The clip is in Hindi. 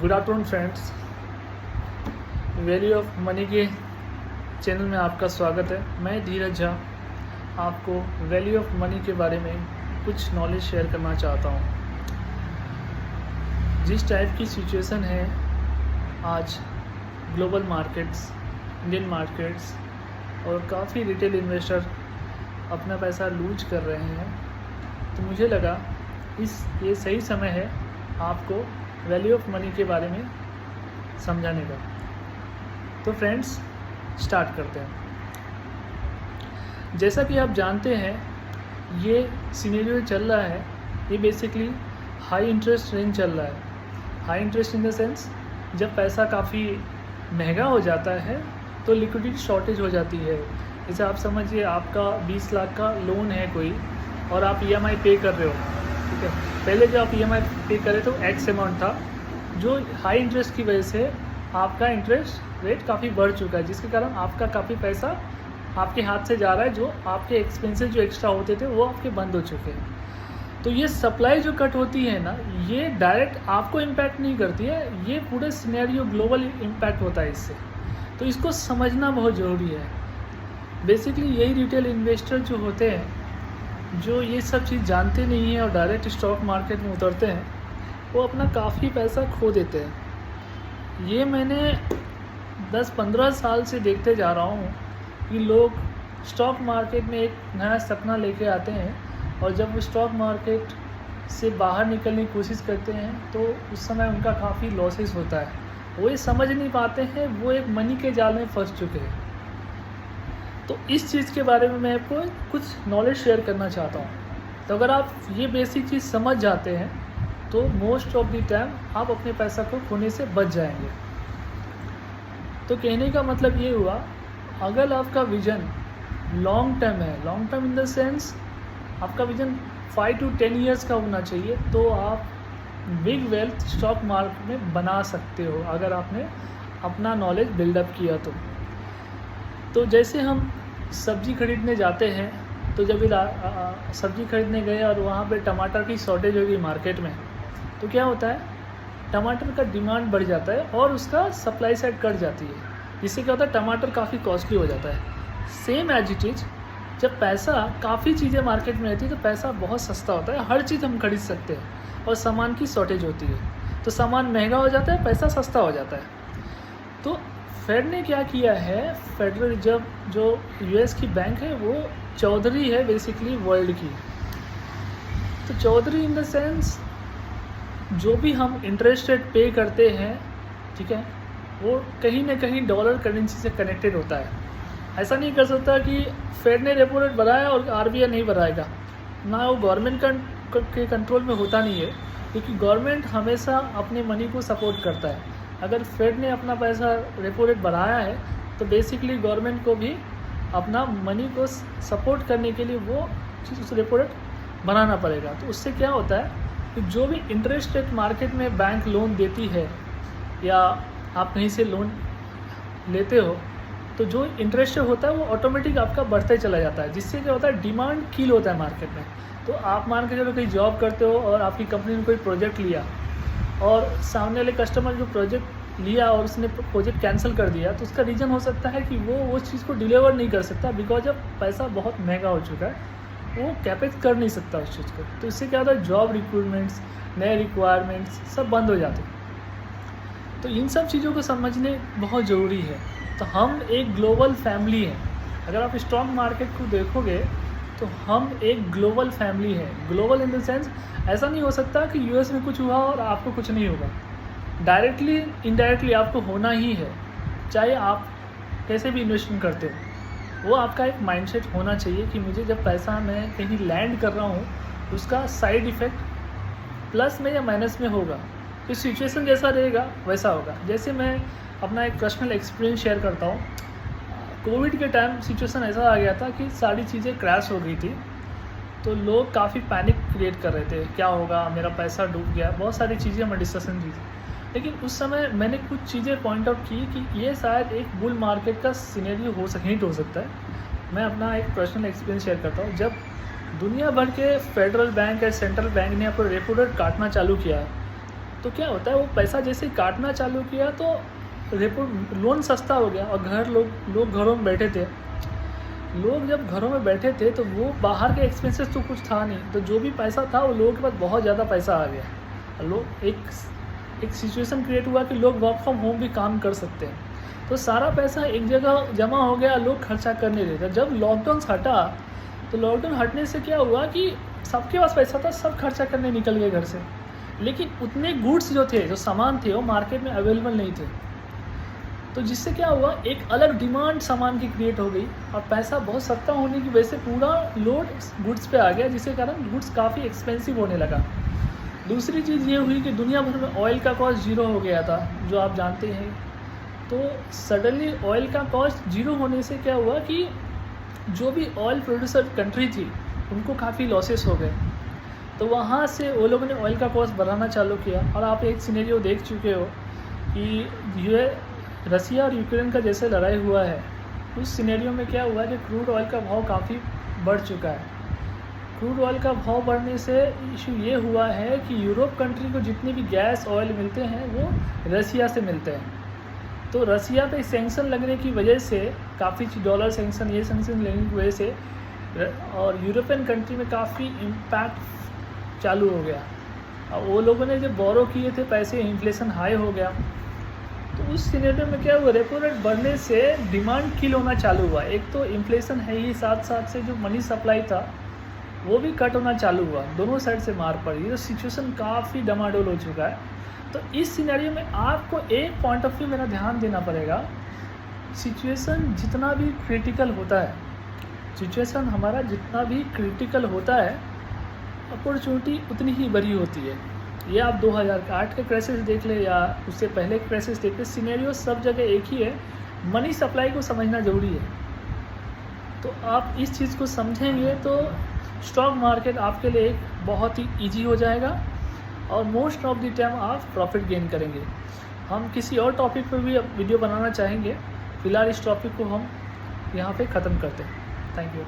Good afternoon friends, value of money के चैनल में आपका स्वागत है। मैं धीरज झा आपको वैल्यू ऑफ मनी के बारे में कुछ नॉलेज शेयर करना चाहता हूँ। जिस टाइप की सिचुएशन है आज ग्लोबल मार्केट्स, इंडियन मार्केट्स और काफ़ी रिटेल इन्वेस्टर अपना पैसा लूज कर रहे हैं, तो मुझे लगा ये सही समय है आपको वैल्यू ऑफ मनी के बारे में समझाने का। तो फ्रेंड्स, स्टार्ट करते हैं। जैसा कि आप जानते हैं, ये सिनेरियो चल रहा है, ये बेसिकली हाई इंटरेस्ट रेंज चल रहा है। High interest in the sense, जब पैसा काफ़ी महंगा हो जाता है तो लिक्विडिटी शॉर्टेज हो जाती है। जैसे आप समझिए, आपका 20 लाख का लोन है कोई और आप EMI पे कर रहे हो, ठीक है। पहले जो आप EMI पे करे तो एक्स अमाउंट था, जो हाई इंटरेस्ट की वजह से आपका इंटरेस्ट रेट काफ़ी बढ़ चुका है, जिसके कारण आपका काफ़ी पैसा आपके हाथ से जा रहा है। जो आपके एक्सपेंसेस जो एक्स्ट्रा होते थे वो आपके बंद हो चुके हैं। तो ये सप्लाई जो कट होती है ना, ये डायरेक्ट आपको इम्पैक्ट नहीं करती है, ये पूरे सिनेरियो ग्लोबल इम्पैक्ट होता है इससे। तो इसको समझना बहुत ज़रूरी है। बेसिकली यही रिटेल इन्वेस्टर जो होते हैं, जो ये सब चीज़ जानते नहीं हैं और डायरेक्ट स्टॉक मार्केट में उतरते हैं, वो अपना काफ़ी पैसा खो देते हैं। ये मैंने 10-15 साल से देखते जा रहा हूँ कि लोग स्टॉक मार्केट में एक नया सपना लेके आते हैं और जब वो स्टॉक मार्केट से बाहर निकलने की कोशिश करते हैं तो उस समय उनका काफ़ी लॉसेस होता है। वो ये समझ नहीं पाते हैं, वो एक मनी के जाल में फंस चुके हैं। तो इस चीज़ के बारे में मैं आपको कुछ नॉलेज शेयर करना चाहता हूँ। तो अगर आप ये बेसिक चीज़ समझ जाते हैं तो मोस्ट ऑफ द टाइम आप अपने पैसा को खोने से बच जाएंगे। तो कहने का मतलब ये हुआ, अगर आपका विज़न लॉन्ग टर्म है, long term in the sense आपका विज़न 5 to 10 ईयर्स का होना चाहिए, तो आप बिग वेल्थ स्टॉक मार्केट में बना सकते हो अगर आपने अपना नॉलेज बिल्डअप किया तो जैसे हम सब्ज़ी खरीदने जाते हैं, तो जब सब्ज़ी खरीदने गए और वहाँ पे टमाटर की शॉर्टेज होगी मार्केट में, तो क्या होता है, टमाटर का डिमांड बढ़ जाता है और उसका सप्लाई साइड कट जाती है, जिससे क्या होता है, टमाटर काफ़ी कॉस्टली हो जाता है। सेम एज इट इज, जब पैसा काफ़ी चीज़ें मार्केट में रहती है तो पैसा बहुत सस्ता होता है, हर चीज़ हम खरीद सकते हैं और सामान की शॉर्टेज होती है, तो सामान महंगा हो जाता है, पैसा सस्ता हो जाता है। तो फेड ने क्या किया है, फेडरल रिजर्व जो US की बैंक है, वो चौधरी है बेसिकली वर्ल्ड की। तो चौधरी इन द सेंस, जो भी हम इंटरेस्ट रेट पे करते हैं, ठीक है, वो कहीं ना कहीं डॉलर करेंसी से कनेक्टेड होता है। ऐसा नहीं कर सकता कि फेड ने रेपो रेट बढ़ाया और RBI नहीं बढ़ाएगा ना, वो गवर्नमेंट के कंट्रोल में होता नहीं है, क्योंकि गवर्नमेंट हमेशा अपने मनी को सपोर्ट करता है। अगर फेड ने अपना पैसा रेपो रेट बढ़ाया है तो बेसिकली गवर्नमेंट को भी अपना मनी को सपोर्ट करने के लिए वो चीज़ उस रेपो रेट बनाना पड़ेगा। तो उससे क्या होता है कि जो भी इंटरेस्ट रेट मार्केट में बैंक लोन देती है या आप कहीं से लोन लेते हो, तो जो इंटरेस्ट रेट होता है वो ऑटोमेटिक आपका बढ़ते चला जाता है, जिससे क्या होता है, डिमांड किल होता है मार्केट में। तो आप मान के चलो कहीं जॉब करते हो और आपकी कंपनी ने कोई प्रोजेक्ट लिया और सामने वाले कस्टमर जो प्रोजेक्ट लिया और उसने प्रोजेक्ट कैंसिल कर दिया, तो उसका रीज़न हो सकता है कि वो उस चीज़ को डिलीवर नहीं कर सकता, बिकॉज अब पैसा बहुत महंगा हो चुका है, वो कैपेक्स कर नहीं सकता उस चीज़ को। तो इससे क्या होता है, जॉब रिक्रूटमेंट्स, नए रिक्वायरमेंट्स सब बंद हो जाते हैं। तो इन सब चीज़ों को समझने बहुत ज़रूरी है। तो हम एक ग्लोबल फैमिली हैं। अगर आप स्टॉक मार्केट को देखोगे तो हम एक ग्लोबल फैमिली है। ग्लोबल इन द सेंस, ऐसा नहीं हो सकता कि US में कुछ हुआ और आपको कुछ नहीं होगा। डायरेक्टली इनडायरेक्टली आपको होना ही है, चाहे आप कैसे भी इन्वेस्टमेंट करते हो। वो आपका एक माइंडसेट होना चाहिए कि मुझे जब पैसा मैं कहीं लैंड कर रहा हूँ, उसका साइड इफ़ेक्ट प्लस में या माइनस में होगा। तो सिचुएशन जैसा रहेगा वैसा होगा। जैसे मैं अपना एक पर्सनल एक्सपीरियंस शेयर करता हूँ। कोविड के टाइम सिचुएशन ऐसा आ गया था कि सारी चीज़ें क्रैश हो गई थी, तो लोग काफ़ी पैनिक क्रिएट कर रहे थे, क्या होगा, मेरा पैसा डूब गया, बहुत सारी चीज़ें हमें डिस्कशन की। लेकिन उस समय मैंने कुछ चीज़ें पॉइंट आउट की कि ये शायद एक बुल मार्केट का सिनेरियो हिंट हो सकता है। मैं अपना एक पर्सनल एक्सपीरियंस शेयर करता हूँ। जब दुनिया भर के फेडरल बैंक या सेंट्रल बैंक ने अपना रेपो रेट काटना चालू किया, तो क्या होता है, वो पैसा जैसे ही काटना चालू किया तो रेपो लोन सस्ता हो गया और लोग घरों में बैठे थे। लोग जब घरों में बैठे थे तो वो बाहर के एक्सपेंसेस तो कुछ था नहीं, तो जो भी पैसा था वो लोगों के पास बहुत ज़्यादा पैसा आ गया। और लोग एक सिचुएशन क्रिएट हुआ कि लोग वर्क फ्रॉम होम भी काम कर सकते हैं, तो सारा पैसा एक जगह जमा हो गया, लोग खर्चा करने लगे। जब लॉकडाउन हटा तो लॉकडाउन हटने से क्या हुआ कि सबके पास पैसा था, सब खर्चा करने निकल गए घर से, लेकिन उतने गुड्स जो थे, जो सामान थे, वो मार्केट में अवेलेबल नहीं थे। तो जिससे क्या हुआ, एक अलग डिमांड सामान की क्रिएट हो गई और पैसा बहुत सस्ता होने की वजह से पूरा लोड गुड्स पे आ गया, जिसके कारण गुड्स काफ़ी एक्सपेंसिव होने लगा। दूसरी चीज़ ये हुई कि दुनिया भर में ऑयल का कॉस्ट जीरो हो गया था, जो आप जानते हैं। तो सडनली ऑयल का कॉस्ट जीरो होने से क्या हुआ कि जो भी ऑयल प्रोड्यूसर कंट्री थी उनको काफ़ी लॉसेस हो गए। तो वहाँ से वो लोगों ने ऑयल का कॉस्ट बढ़ाना चालू किया। और आप एक सिनेरियो देख चुके हो कि रसिया और यूक्रेन का जैसे लड़ाई हुआ है, उस सिनेरियो में क्या हुआ है कि क्रूड ऑयल का भाव काफ़ी बढ़ चुका है। क्रूड ऑयल का भाव बढ़ने से इशू ये हुआ है कि यूरोप कंट्री को जितने भी गैस ऑयल मिलते हैं वो रसिया से मिलते हैं। तो रसिया पे सैंक्शन लगने की वजह से, काफ़ी डॉलर सैंक्शन, ये सैंक्शन लगने की वजह से और यूरोपियन कंट्री में काफ़ी इम्पैक्ट चालू हो गया। और वो लोगों ने जो बोरो किए थे पैसे, इन्फ्लेशन हाई हो गया। तो उस सिनेरियो में क्या हुआ, रेपो रेट बढ़ने से डिमांड किल होना चालू हुआ। एक तो इन्फ्लेशन है ही, साथ साथ से जो मनी सप्लाई था वो भी कट होना चालू हुआ, दोनों साइड से मार पड़ी। तो सिचुएशन काफ़ी डमाडोल हो चुका है। तो इस सिनेरियो में आपको एक पॉइंट ऑफ व्यू मेरा ध्यान देना पड़ेगा। सिचुएशन जितना भी क्रिटिकल होता है, सिचुएशन हमारा जितना भी क्रिटिकल होता है, अपॉर्चुनिटी उतनी ही बड़ी होती है। ये आप 2008 के क्राइसिस देख ले या उससे पहले क्राइसिस देख ले, सिनेरियो सब जगह एक ही है। मनी सप्लाई को समझना ज़रूरी है। तो आप इस चीज़ को समझेंगे तो स्टॉक मार्केट आपके लिए एक बहुत ही ईजी हो जाएगा और मोस्ट ऑफ द टाइम आप प्रॉफिट गेन करेंगे। हम किसी और टॉपिक पर भी वीडियो बनाना चाहेंगे, फ़िलहाल इस टॉपिक को हम यहाँ पे ख़त्म करते हैं। Thank you.